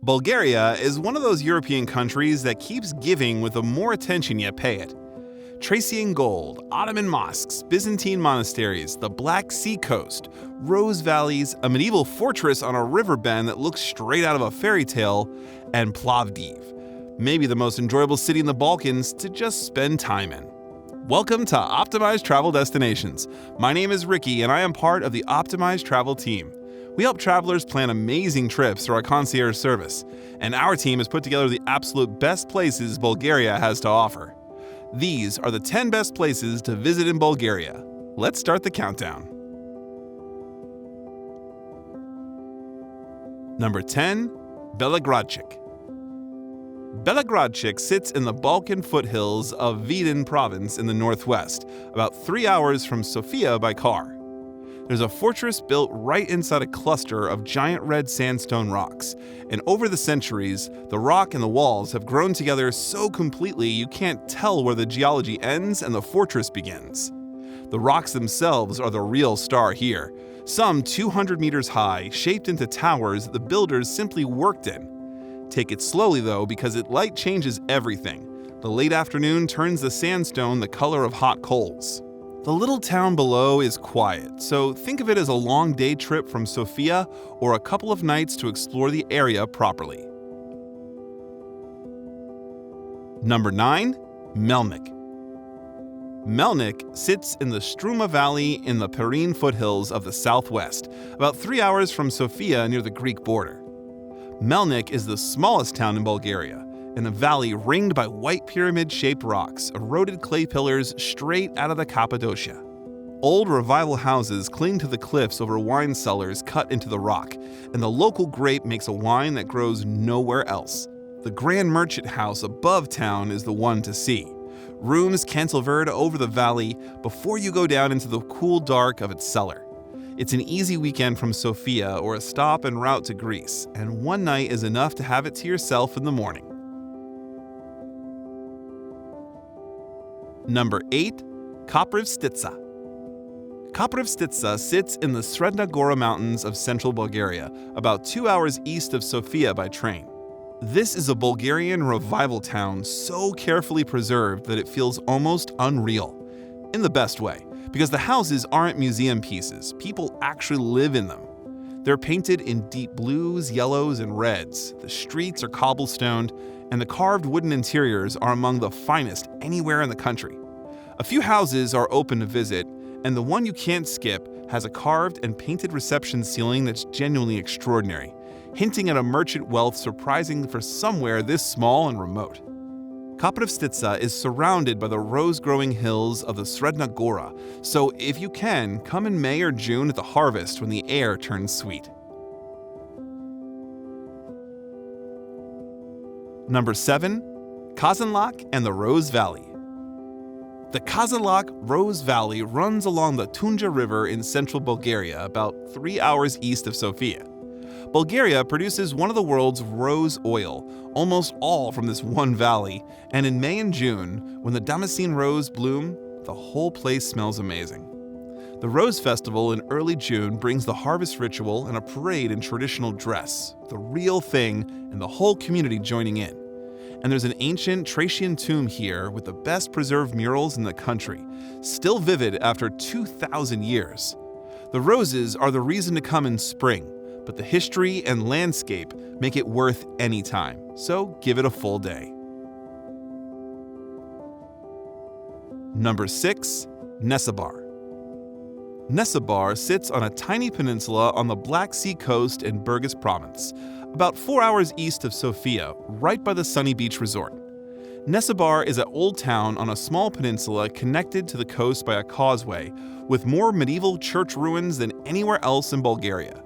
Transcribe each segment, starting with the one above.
Bulgaria is one of those European countries that keeps giving with the more attention you pay it. Tracian gold, Ottoman mosques, Byzantine monasteries, the Black Sea coast, rose valleys, a medieval fortress on a river bend that looks straight out of a fairy tale, and Plovdiv, maybe the most enjoyable city in the Balkans to just spend time in. Welcome to Optimized Travel Destinations. My name is Ricky and I am part of the Optimized Travel team. We help travelers plan amazing trips through our concierge service, and our team has put together the absolute best places Bulgaria has to offer. These are the 10 best places to visit in Bulgaria. Let's start the countdown. Number 10. Belogradchik. Belogradchik sits in the Balkan foothills of Vidin province in the northwest, about 3 hours from Sofia by car. There's a fortress built right inside a cluster of giant red sandstone rocks, and over the centuries, the rock and the walls have grown together so completely you can't tell where the geology ends and the fortress begins. The rocks themselves are the real star here, some 200 meters high, shaped into towers that the builders simply worked in. Take it slowly though, because light changes everything. The late afternoon turns the sandstone the color of hot coals. The little town below is quiet, so think of it as a long day trip from Sofia or a couple of nights to explore the area properly. Number 9. Melnik. Melnik sits in the Struma Valley in the Pirin foothills of the southwest, about 3 hours from Sofia near the Greek border. Melnik is the smallest town in Bulgaria, in a valley ringed by white pyramid-shaped rocks, eroded clay pillars straight out of the Cappadocia. Old revival houses cling to the cliffs over wine cellars cut into the rock, and the local grape makes a wine that grows nowhere else. The Grand Merchant House above town is the one to see. Rooms cantilevered over the valley before you go down into the cool dark of its cellar. It's an easy weekend from Sofia or a stop en route to Greece, and one night is enough to have it to yourself in the morning. Number 8. Koprivshtitsa. Koprivshtitsa sits in the Sredna Gora mountains of central Bulgaria, about 2 hours east of Sofia by train. This is a Bulgarian revival town so carefully preserved that it feels almost unreal. In the best way, because the houses aren't museum pieces, people actually live in them. They're painted in deep blues, yellows, and reds. The streets are cobblestoned, and the carved wooden interiors are among the finest anywhere in the country. A few houses are open to visit, and the one you can't skip has a carved and painted reception ceiling that's genuinely extraordinary, hinting at a merchant wealth surprising for somewhere this small and remote. Koprivshtitsa is surrounded by the rose-growing hills of the Sredna Gora, so if you can, come in May or June at the harvest when the air turns sweet. Number 7. Kazanlak and the Rose Valley. The Kazanlak Rose Valley runs along the Tunja River in central Bulgaria, about 3 hours east of Sofia. Bulgaria produces one of the world's rose oil, almost all from this one valley, and in May and June, when the Damascene rose bloom, the whole place smells amazing. The Rose Festival in early June brings the harvest ritual and a parade in traditional dress, the real thing, and the whole community joining in. And there's an ancient Tracian tomb here with the best preserved murals in the country, still vivid after 2,000 years. The roses are the reason to come in spring, but the history and landscape make it worth any time, so give it a full day. Number 6. Nessebar. Nessebar sits on a tiny peninsula on the Black Sea coast in Burgas province, about 4 hours east of Sofia, right by the Sunny Beach Resort. Nessebar is an old town on a small peninsula connected to the coast by a causeway, with more medieval church ruins than anywhere else in Bulgaria.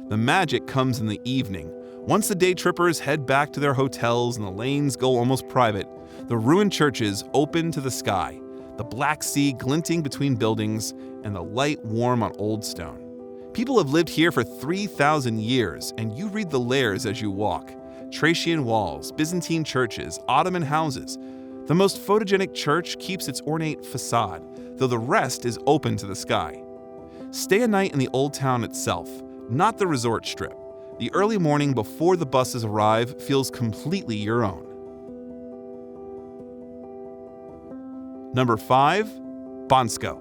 The magic comes in the evening. Once the day trippers head back to their hotels and the lanes go almost private, the ruined churches open to the sky, the Black Sea glinting between buildings, and the light warm on old stone. People have lived here for 3,000 years, and you read the layers as you walk. Tracian walls, Byzantine churches, Ottoman houses. The most photogenic church keeps its ornate facade, though the rest is open to the sky. Stay a night in the old town itself, not the resort strip. The early morning before the buses arrive feels completely your own. Number 5. Bansko.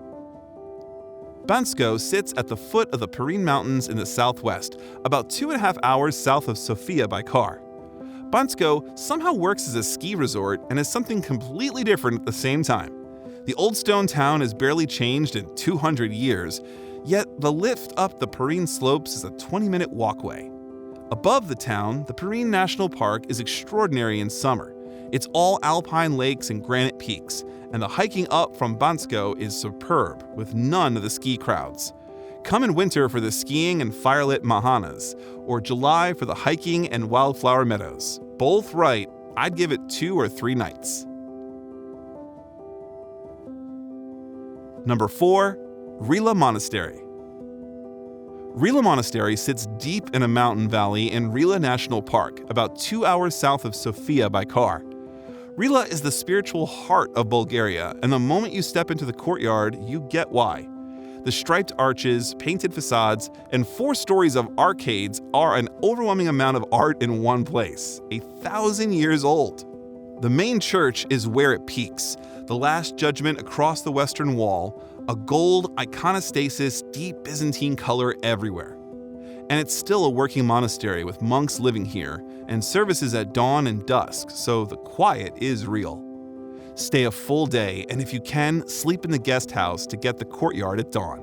Bansko sits at the foot of the Pirene Mountains in the southwest, about 2.5 hours south of Sofia by car. Bansko somehow works as a ski resort and is something completely different at the same time. The old stone town has barely changed in 200 years, yet the lift up the Pirene slopes is a 20-minute walkway. Above the town, the Pirene National Park is extraordinary in summer. It's all alpine lakes and granite peaks, and the hiking up from Bansko is superb, with none of the ski crowds. Come in winter for the skiing and firelit mahanas, or July for the hiking and wildflower meadows. Both right, I'd give it 2 or 3 nights. Number 4. Rila Monastery. Rila Monastery sits deep in a mountain valley in Rila National Park, about 2 hours south of Sofia by car. Rila is the spiritual heart of Bulgaria, and the moment you step into the courtyard, you get why. The striped arches, painted facades, and 4 stories of arcades are an overwhelming amount of art in one place, 1,000 years old. The main church is where it peaks, the Last Judgment across the western wall, a gold iconostasis, deep Byzantine color everywhere. And it's still a working monastery with monks living here, and services at dawn and dusk, so the quiet is real. Stay a full day, and if you can, sleep in the guest house to get the courtyard at dawn.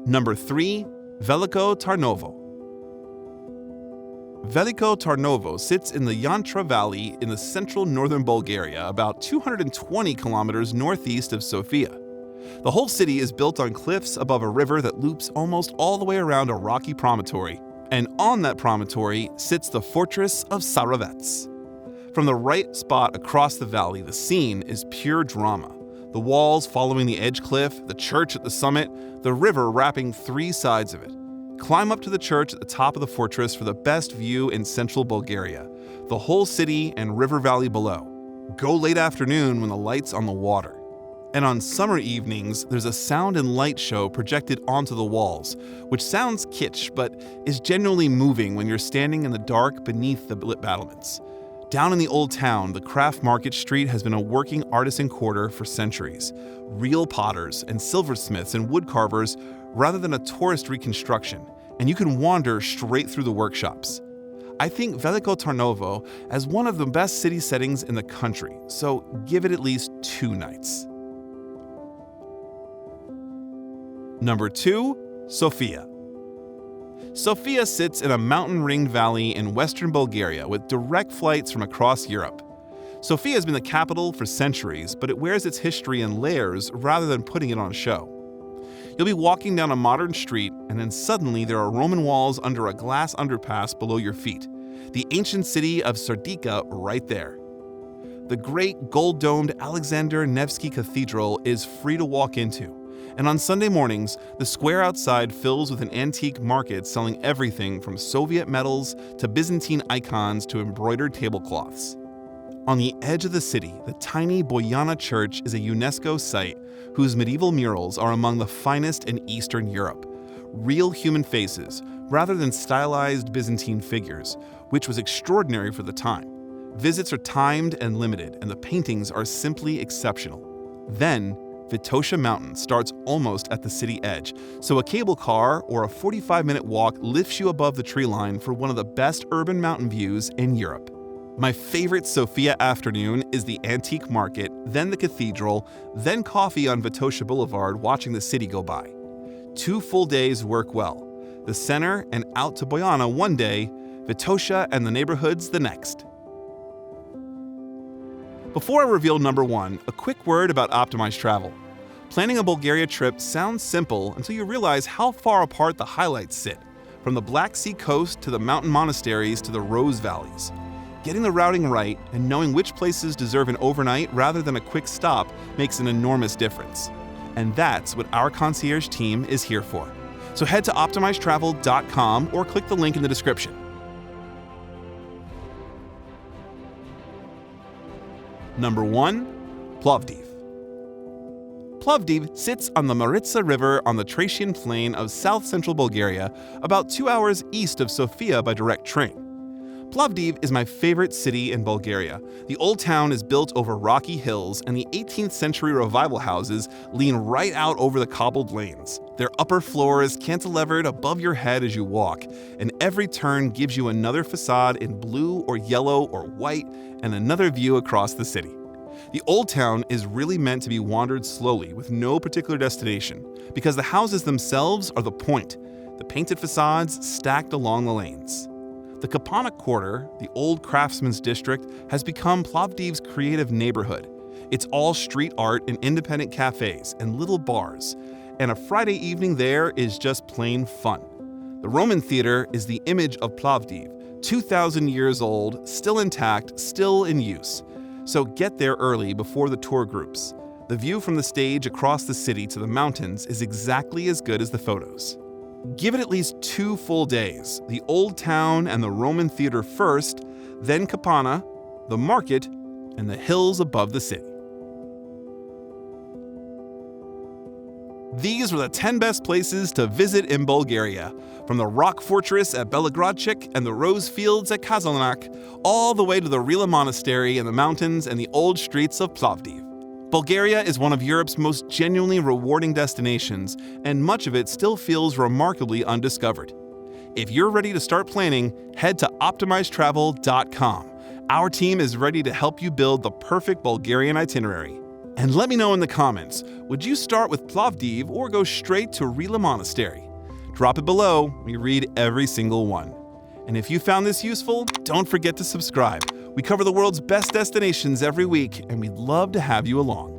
Number 3. Veliko Tarnovo. Veliko Tarnovo sits in the Yantra Valley in the central northern Bulgaria, about 220 kilometers northeast of Sofia. The whole city is built on cliffs above a river that loops almost all the way around a rocky promontory, and on that promontory sits the fortress of Saravets. From the right spot across the valley, the scene is pure drama. The walls following the edge cliff, the church at the summit, the river wrapping 3 sides of it. Climb up to the church at the top of the fortress for the best view in central Bulgaria, the whole city and river valley below. Go late afternoon when the light's on the water. And on summer evenings, there's a sound and light show projected onto the walls, which sounds kitsch, but is genuinely moving when you're standing in the dark beneath the lit battlements. Down in the old town, the Craft Market Street has been a working artisan quarter for centuries. Real potters and silversmiths and woodcarvers rather than a tourist reconstruction, and you can wander straight through the workshops. I think Veliko Tarnovo as one of the best city settings in the country, so give it at least 2 nights. Number 2. Sofia. Sofia sits in a mountain-ringed valley in western Bulgaria with direct flights from across Europe. Sofia has been the capital for centuries, but it wears its history in layers rather than putting it on a show. You'll be walking down a modern street, and then suddenly there are Roman walls under a glass underpass below your feet. The ancient city of Serdica right there. The great gold-domed Alexander Nevsky Cathedral is free to walk into. And on Sunday mornings, the square outside fills with an antique market selling everything from Soviet medals to Byzantine icons to embroidered tablecloths. On the edge of the city, the tiny Boyana Church is a UNESCO site whose medieval murals are among the finest in Eastern Europe. Real human faces, rather than stylized Byzantine figures, which was extraordinary for the time. Visits are timed and limited, and the paintings are simply exceptional. Then, Vitosha Mountain starts almost at the city edge, so a cable car or a 45-minute walk lifts you above the tree line for one of the best urban mountain views in Europe. My favorite Sofia afternoon is the antique market, then the cathedral, then coffee on Vitosha Boulevard watching the city go by. 2 full days work well. The center and out to Boyana one day, Vitosha and the neighborhoods the next. Before I reveal number 1, a quick word about optimized travel. Planning a Bulgaria trip sounds simple until you realize how far apart the highlights sit, from the Black Sea coast to the mountain monasteries to the Rose Valleys. Getting the routing right and knowing which places deserve an overnight rather than a quick stop makes an enormous difference. And that's what our concierge team is here for. So head to optimizetravel.com or click the link in the description. Number 1. Plovdiv. Plovdiv sits on the Maritsa River on the Thracian plain of south-central Bulgaria, about 2 hours east of Sofia by direct train. Plovdiv is my favorite city in Bulgaria. The old town is built over rocky hills, and the 18th century revival houses lean right out over the cobbled lanes. Their upper floor is cantilevered above your head as you walk, and every turn gives you another facade in blue or yellow or white and another view across the city. The old town is really meant to be wandered slowly with no particular destination, because the houses themselves are the point, the painted facades stacked along the lanes. The Kapana Quarter, the old craftsman's district, has become Plovdiv's creative neighborhood. It's all street art and independent cafes and little bars, and a Friday evening there is just plain fun. The Roman theater is the image of Plovdiv, 2,000 years old, still intact, still in use. So get there early before the tour groups. The view from the stage across the city to the mountains is exactly as good as the photos. Give it at least 2 full days, the old town and the Roman theater first, then Kapana, the market, and the hills above the city. These were the 10 best places to visit in Bulgaria, from the rock fortress at Belogradchik and the rose fields at Kazanlak, all the way to the Rila Monastery and the mountains and the old streets of Plovdiv. Bulgaria is one of Europe's most genuinely rewarding destinations, and much of it still feels remarkably undiscovered. If you're ready to start planning, head to optimizetravel.com. Our team is ready to help you build the perfect Bulgarian itinerary. And let me know in the comments, would you start with Plovdiv or go straight to Rila Monastery? Drop it below, we read every single one. And if you found this useful, don't forget to subscribe. We cover the world's best destinations every week, and we'd love to have you along.